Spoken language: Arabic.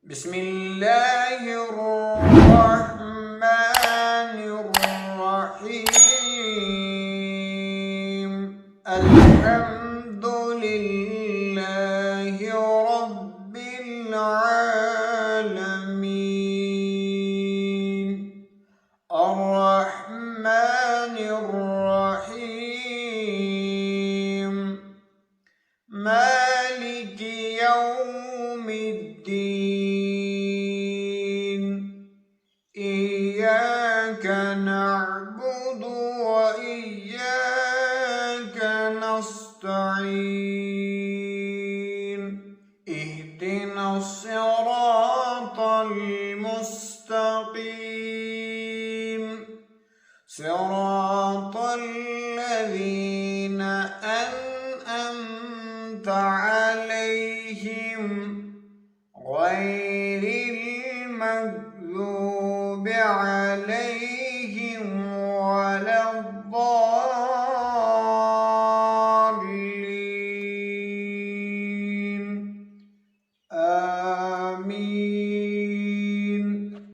بسم الله الرحمن الرحيم. الحمد لله رب العالمين. الرحمن الرحيم. مالك يوم الدين. إياك نعبد وإياك نستعين. اهدنا الصراط المستقيم، صراط الذين أنعمت عليهم غير المغضوب عليهم ولا الضالين.